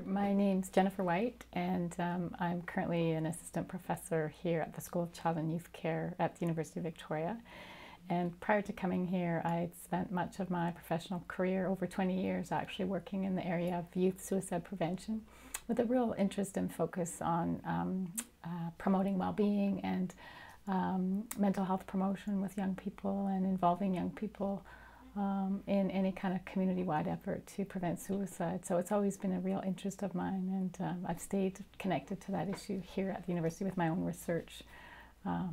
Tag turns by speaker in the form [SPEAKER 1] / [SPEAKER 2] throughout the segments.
[SPEAKER 1] My name's Jennifer White, and I'm currently an assistant professor here at the School of Child and Youth Care at the University of Victoria. And prior to coming here, I'd spent much of my professional career, over 20 years, actually working in the area of youth suicide prevention, with a real interest and focus on promoting well-being and mental health promotion with young people and involving young people in any kind of community-wide effort to prevent suicide. So it's always been a real interest of mine, and I've stayed connected to that issue here at the university with my own research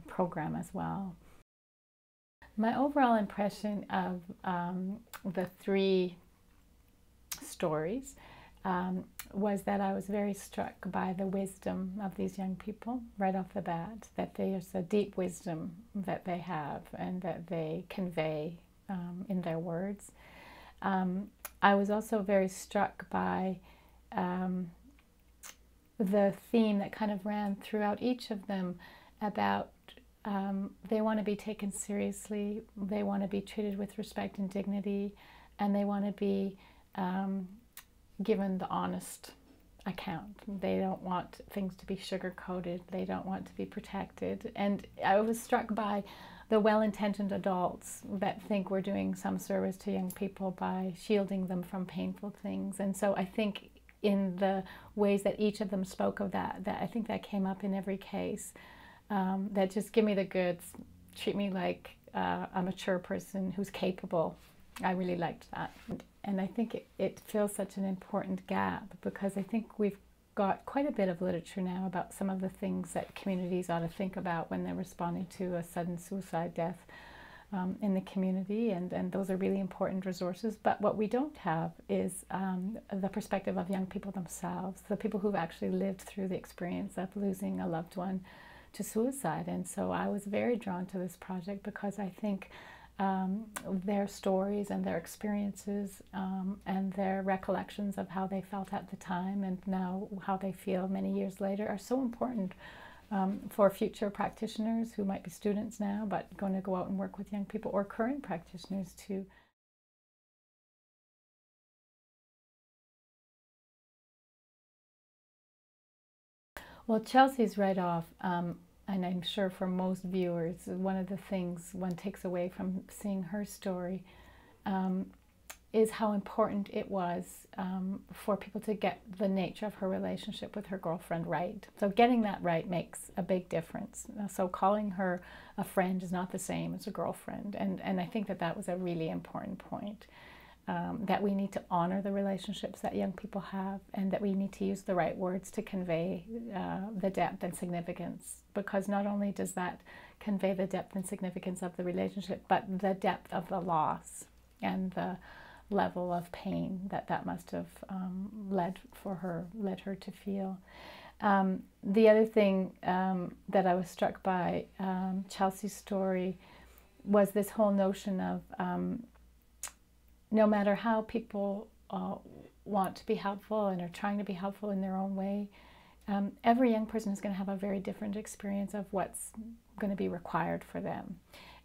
[SPEAKER 1] program as well. My overall impression of the three stories was that I was very struck by the wisdom of these young people right off the bat, that there's a deep wisdom that they have and that they convey in their words. I was also very struck by the theme that kind of ran throughout each of them about they want to be taken seriously, they want to be treated with respect and dignity, and they want to be given the honest account. They don't want things to be sugar-coated, they don't want to be protected. And I was struck by the well-intentioned adults that think we're doing some service to young people by shielding them from painful things. And so I think in the ways that each of them spoke of that I think that came up in every case, that just give me the goods, treat me like a mature person who's capable. I really liked that. And I think it fills such an important gap, because I think we've got quite a bit of literature now about some of the things that communities ought to think about when they're responding to a sudden suicide death in the community, and those are really important resources. But what we don't have is the perspective of young people themselves, the people who've actually lived through the experience of losing a loved one to suicide. And so I was very drawn to this project because I think their stories and their experiences and their recollections of how they felt at the time and now how they feel many years later are so important for future practitioners who might be students now but going to go out and work with young people, or current practitioners too. Well, Chelsea's right off, and I'm sure for most viewers, one of the things one takes away from seeing her story is how important it was for people to get the nature of her relationship with her girlfriend right. So getting that right makes a big difference. So calling her a friend is not the same as a girlfriend, and I think that was a really important point. That we need to honor the relationships that young people have, and that we need to use the right words to convey the depth and significance, because not only does that convey the depth and significance of the relationship, but the depth of the loss and the level of pain that must have led her to feel. The other thing that I was struck by Chelsea's story was this whole notion of no matter how people want to be helpful and are trying to be helpful in their own way, every young person is going to have a very different experience of what's going to be required for them.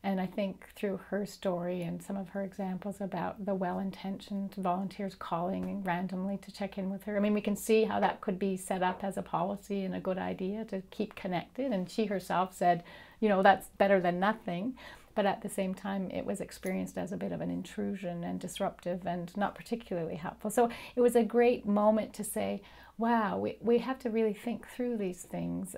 [SPEAKER 1] And I think through her story and some of her examples about the well-intentioned volunteers calling randomly to check in with her, I mean, we can see how that could be set up as a policy and a good idea to keep connected. And she herself said, you know, that's better than nothing. But at the same time, it was experienced as a bit of an intrusion and disruptive and not particularly helpful. So it was a great moment to say, wow, we have to really think through these things,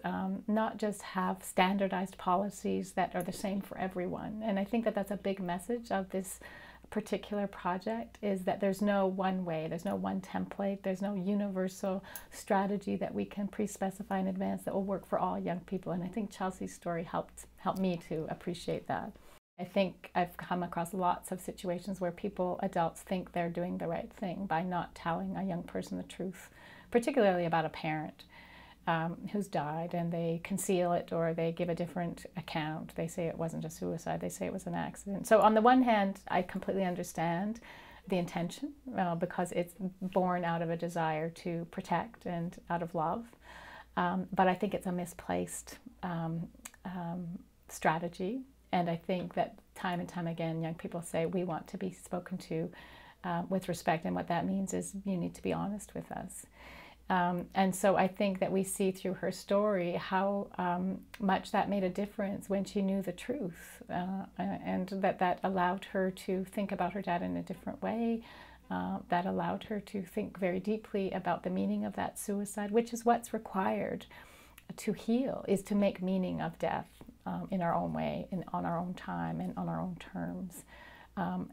[SPEAKER 1] not just have standardized policies that are the same for everyone. And I think that's a big message of this particular project, is that there's no one way, there's no one template, there's no universal strategy that we can pre-specify in advance that will work for all young people. And I think Chelsea's story helped me to appreciate that. I think I've come across lots of situations where adults think they're doing the right thing by not telling a young person the truth, particularly about a parent who's died, and they conceal it or they give a different account. They say it wasn't a suicide, they say it was an accident. So on the one hand, I completely understand the intention because it's born out of a desire to protect and out of love. But I think it's a misplaced strategy. And I think that time and time again, young people say, we want to be spoken to with respect. And what that means is you need to be honest with us. And so I think that we see through her story how much that made a difference when she knew the truth, and that allowed her to think about her dad in a different way, that allowed her to think very deeply about the meaning of that suicide, which is what's required to heal, is to make meaning of death in our own way, on our own time, and on our own terms.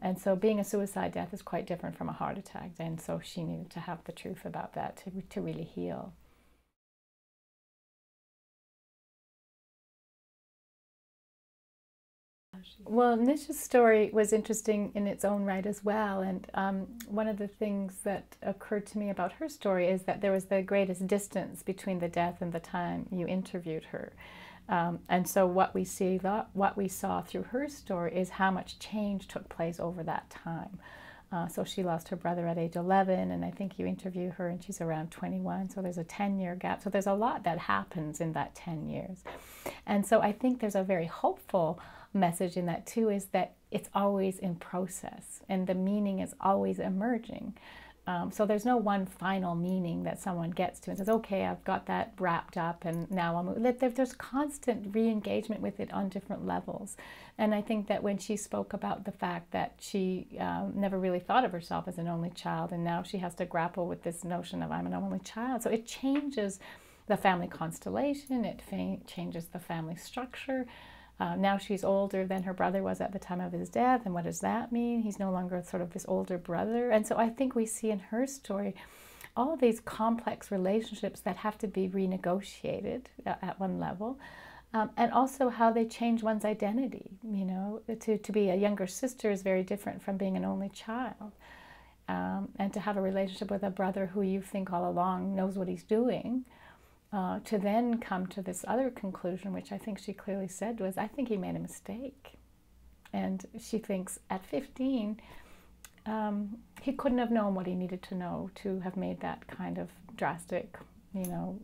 [SPEAKER 1] And so being a suicide death is quite different from a heart attack. And so she needed to have the truth about that to really heal. Well, Nisha's story was interesting in its own right as well. And one of the things that occurred to me about her story is that there was the greatest distance between the death and the time you interviewed her. And so what we saw through her story is how much change took place over that time. So she lost her brother at age 11, and I think you interview her and she's around 21, so there's a 10-year gap. So there's a lot that happens in that 10 years. And so I think there's a very hopeful message in that too, is that it's always in process and the meaning is always emerging. So there's no one final meaning that someone gets to and says, okay, I've got that wrapped up and now there's constant re-engagement with it on different levels. And I think that when she spoke about the fact that she never really thought of herself as an only child, and now she has to grapple with this notion of I'm an only child. So it changes the family constellation, it changes the family structure. Now she's older than her brother was at the time of his death, and what does that mean? He's no longer sort of this older brother. And so I think we see in her story all of these complex relationships that have to be renegotiated at one level, and also how they change one's identity. You know, to be a younger sister is very different from being an only child. And to have a relationship with a brother who you think all along knows what he's doing, to then come to this other conclusion, which I think she clearly said was, I think he made a mistake. And she thinks at 15, he couldn't have known what he needed to know to have made that kind of drastic,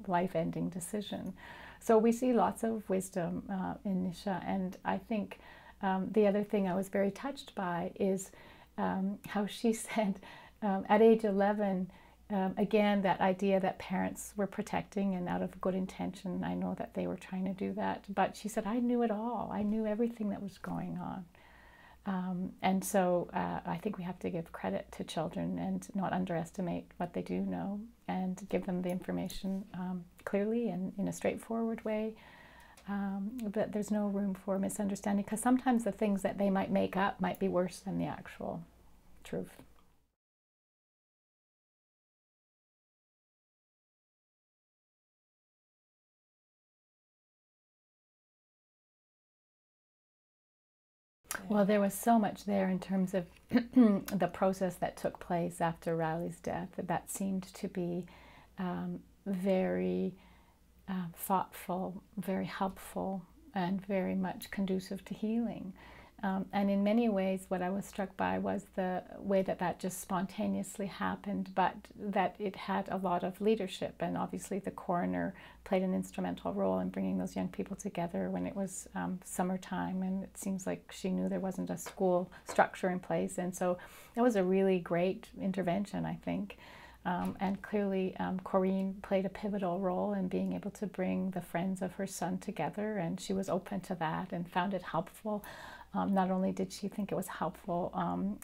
[SPEAKER 1] life-ending decision. So we see lots of wisdom in Nisha. And I think the other thing I was very touched by is how she said at age 11, again, that idea that parents were protecting and out of good intention. I know that they were trying to do that. But she said, I knew it all. I knew everything that was going on. And so I think we have to give credit to children and not underestimate what they do know, and give them the information clearly and in a straightforward way. But there's no room for misunderstanding, because sometimes the things that they might make up might be worse than the actual truth. Well, there was so much there in terms of the process that took place after Riley's death. That seemed to be very thoughtful, very helpful, and very much conducive to healing. And in many ways, what I was struck by was the way that that just spontaneously happened, but that it had a lot of leadership. And obviously the coroner played an instrumental role in bringing those young people together when it was summertime, and it seems like she knew there wasn't a school structure in place. And so that was a really great intervention, I think. And clearly Corinne played a pivotal role in being able to bring the friends of her son together, and she was open to that and found it helpful. Not only did she think it was helpful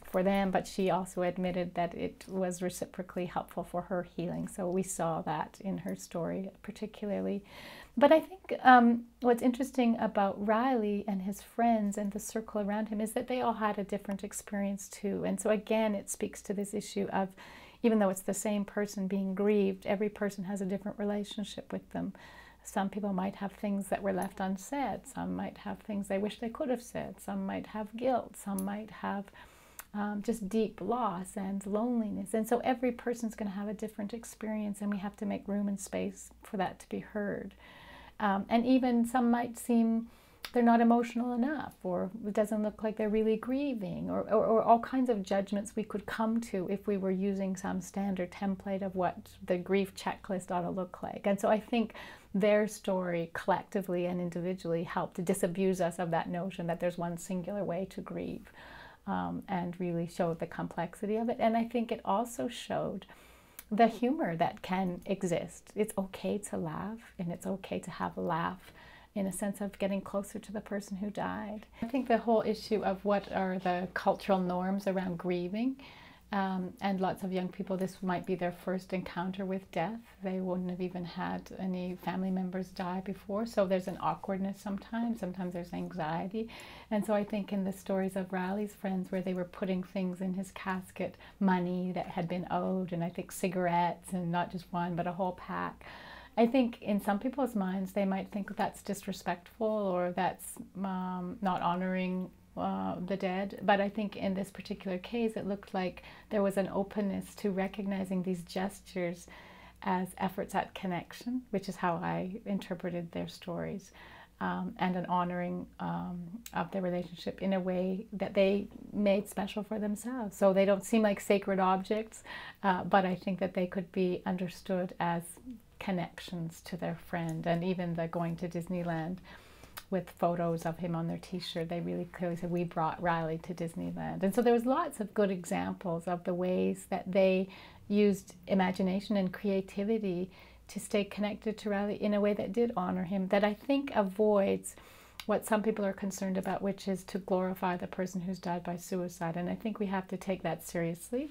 [SPEAKER 1] for them, but she also admitted that it was reciprocally helpful for her healing. So we saw that in her story particularly. But I think what's interesting about Riley and his friends and the circle around him is that they all had a different experience too. And so again, it speaks to this issue of, even though it's the same person being grieved, every person has a different relationship with them. Some people might have things that were left unsaid. Some might have things they wish they could have said. Some might have guilt. Some might have just deep loss and loneliness. And so every person's going to have a different experience, and we have to make room and space for that to be heard. And even some might seem they're not emotional enough, or it doesn't look like they're really grieving, or all kinds of judgments we could come to if we were using some standard template of what the grief checklist ought to look like. And so I think their story collectively and individually helped to disabuse us of that notion that there's one singular way to grieve, and really showed the complexity of it. And I think it also showed the humor that can exist. It's okay to laugh, and it's okay to have a laugh in a sense of getting closer to the person who died. I think the whole issue of what are the cultural norms around grieving, and lots of young people, this might be their first encounter with death. They wouldn't have even had any family members die before, so there's an awkwardness sometimes. Sometimes there's anxiety. And so I think in the stories of Riley's friends, where they were putting things in his casket, money that had been owed, and I think cigarettes, and not just one, but a whole pack, I think in some people's minds they might think that's disrespectful, or that's not honoring the dead. But I think in this particular case it looked like there was an openness to recognizing these gestures as efforts at connection, which is how I interpreted their stories, and an honoring of their relationship in a way that they made special for themselves. So they don't seem like sacred objects, but I think that they could be understood as connections to their friend. And even the going to Disneyland with photos of him on their t-shirt, they really clearly said, we brought Riley to Disneyland. And so there was lots of good examples of the ways that they used imagination and creativity to stay connected to Riley in a way that did honor him, that I think avoids what some people are concerned about, which is to glorify the person who's died by suicide. And I think we have to take that seriously,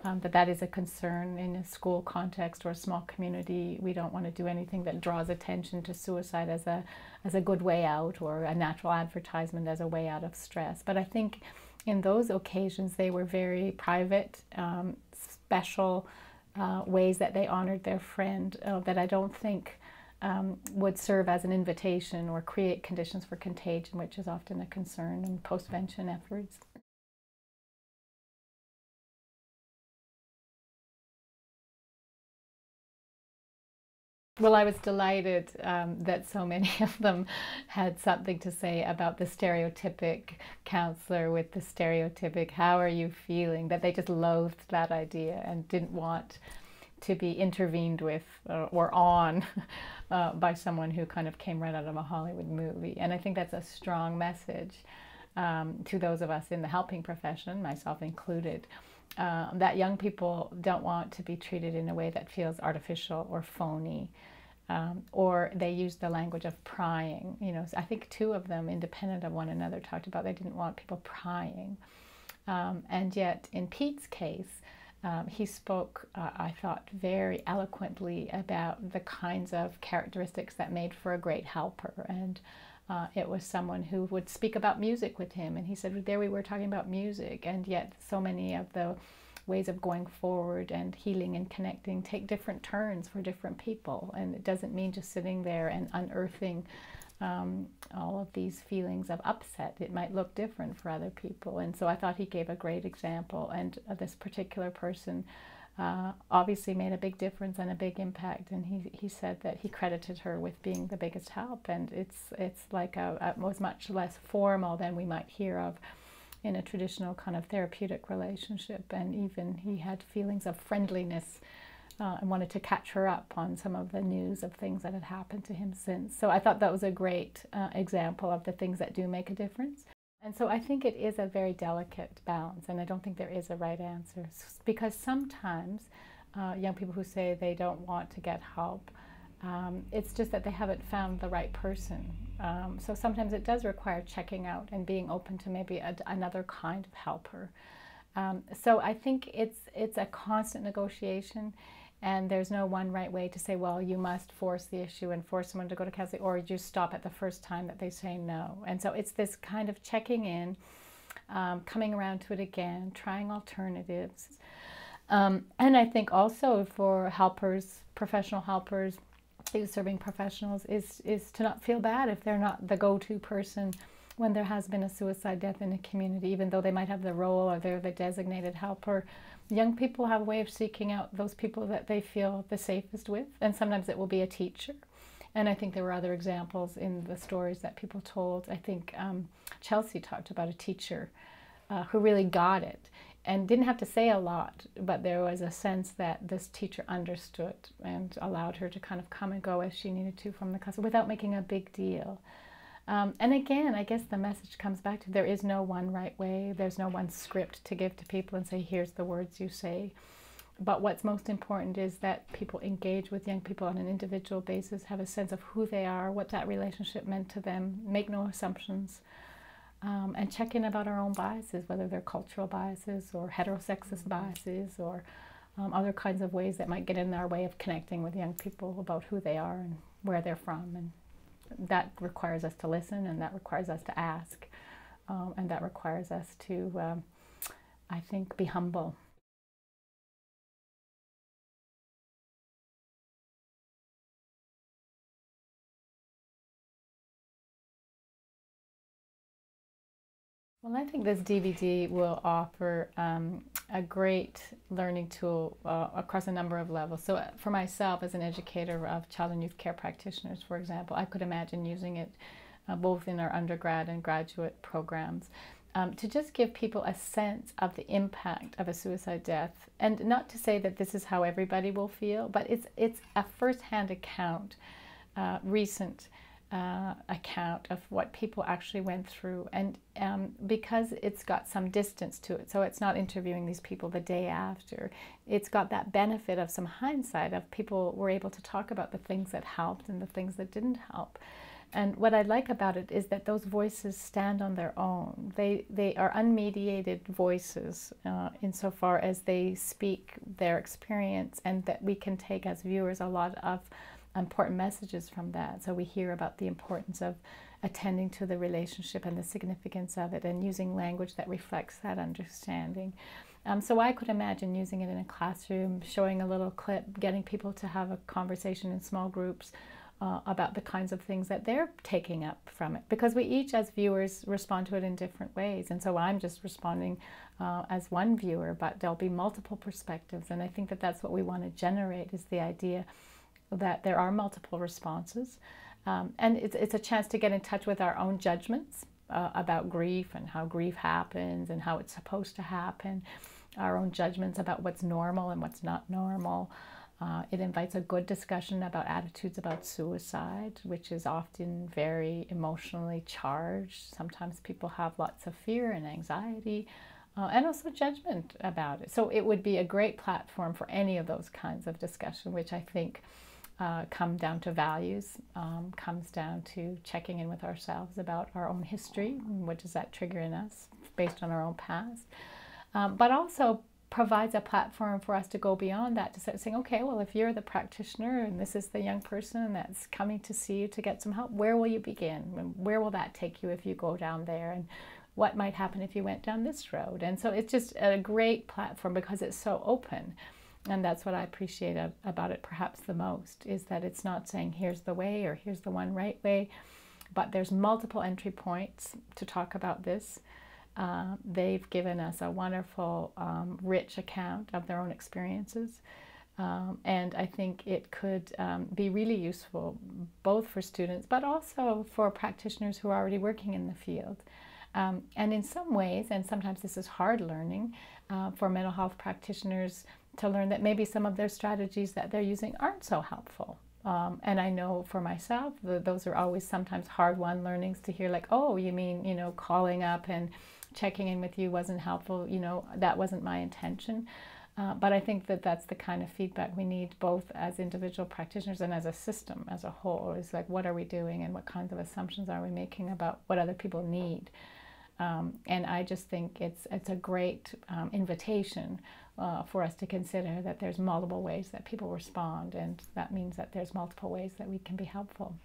[SPEAKER 1] that is a concern in a school context or a small community. We don't want to do anything that draws attention to suicide as a good way out, or a natural advertisement as a way out of stress. But I think in those occasions they were very private, special ways that they honored their friend, that I don't think would serve as an invitation or create conditions for contagion, which is often a concern in postvention efforts. Well, I was delighted that so many of them had something to say about the stereotypic counselor with the stereotypic, how are you feeling? That they just loathed that idea and didn't want to be intervened with or on by someone who kind of came right out of a Hollywood movie. And I think that's a strong message to those of us in the helping profession, myself included, that young people don't want to be treated in a way that feels artificial or phony, or they use the language of prying. You know, so I think two of them, independent of one another, talked about they didn't want people prying. And yet in Pete's case, he spoke, I thought, very eloquently about the kinds of characteristics that made for a great helper. And it was someone who would speak about music with him. And he said, there we were talking about music, and yet so many of the ways of going forward and healing and connecting take different turns for different people. And it doesn't mean just sitting there and unearthing all of these feelings of upset. It might look different for other people. And so I thought he gave a great example. And this particular person obviously made a big difference and a big impact. And he said that he credited her with being the biggest help. And it's like was much less formal than we might hear of in a traditional kind of therapeutic relationship. And even he had feelings of friendliness and wanted to catch her up on some of the news of things that had happened to him since. So I thought that was a great example of the things that do make a difference. And so I think it is a very delicate balance, and I don't think there is a right answer, because sometimes young people who say they don't want to get help, it's just that they haven't found the right person. So sometimes it does require checking out and being open to maybe another kind of helper. So I think it's a constant negotiation. And there's no one right way to say, well, you must force the issue and force someone to go to counseling, or you stop at the first time that they say no. And so it's this kind of checking in, coming around to it again, trying alternatives. And I think also for helpers, professional helpers, serving professionals, is to not feel bad if they're not the go-to person when there has been a suicide death in a community, even though they might have the role or they're the designated helper. Young people have a way of seeking out those people that they feel the safest with, and sometimes it will be a teacher. And I think there were other examples in the stories that people told. I think Chelsea talked about a teacher who really got it and didn't have to say a lot, but there was a sense that this teacher understood and allowed her to kind of come and go as she needed to from the class without making a big deal. And again, I guess the message comes back to there is no one right way. There's no one script to give to people and say, here's the words you say. But what's most important is that people engage with young people on an individual basis, have a sense of who they are, what that relationship meant to them, make no assumptions, and check in about our own biases, whether they're cultural biases or heterosexist biases or other kinds of ways that might get in our way of connecting with young people about who they are and where they're from. And that requires us to listen, and that requires us to ask, and that requires us to, I think, be humble. Well, I think this DVD will offer a great learning tool across a number of levels. So for myself as an educator of child and youth care practitioners, for example, I could imagine using it both in our undergrad and graduate programs to just give people a sense of the impact of a suicide death. And not to say that this is how everybody will feel, but it's a first-hand account, recent account of what people actually went through, and because it's got some distance to it, so it's not interviewing these people the day after, it's got that benefit of some hindsight of people were able to talk about the things that helped and the things that didn't help. And what I like about it is that those voices stand on their own. They are unmediated voices insofar as they speak their experience, and that we can take as viewers a lot of important messages from that. So we hear about the importance of attending to the relationship and the significance of it, and using language that reflects that understanding. So I could imagine using it in a classroom, showing a little clip, getting people to have a conversation in small groups about the kinds of things that they're taking up from it, because we each as viewers respond to it in different ways. And so I'm just responding as one viewer, but there'll be multiple perspectives, and I think that that's what we want to generate, is the idea that there are multiple responses, and it's a chance to get in touch with our own judgments about grief and how grief happens and how it's supposed to happen, our own judgments about what's normal and what's not normal. It invites a good discussion about attitudes about suicide, which is often very emotionally charged. Sometimes people have lots of fear and anxiety, and also judgment about it. So it would be a great platform for any of those kinds of discussion, which I think come down to values, comes down to checking in with ourselves about our own history, what does that trigger in us based on our own past, but also provides a platform for us to go beyond that, to start saying, okay, well, if you're the practitioner and this is the young person that's coming to see you to get some help, where will you begin? Where will that take you if you go down there? And what might happen if you went down this road? And so it's just a great platform because it's so open. And that's what I appreciate about it perhaps the most, is that it's not saying here's the way or here's the one right way, but there's multiple entry points to talk about this. They've given us a wonderful, rich account of their own experiences. And I think it could be really useful both for students, but also for practitioners who are already working in the field. And in some ways, and sometimes this is hard learning, for mental health practitioners to learn that maybe some of their strategies that they're using aren't so helpful. And I know for myself, those are always sometimes hard-won learnings to hear, like, oh, you mean, calling up and checking in with you wasn't helpful, that wasn't my intention. But I think that that's the kind of feedback we need both as individual practitioners and as a system as a whole. Is like, what are we doing and what kinds of assumptions are we making about what other people need? And I just think it's a great invitation for us to consider that there's multiple ways that people respond, and that means that there's multiple ways that we can be helpful.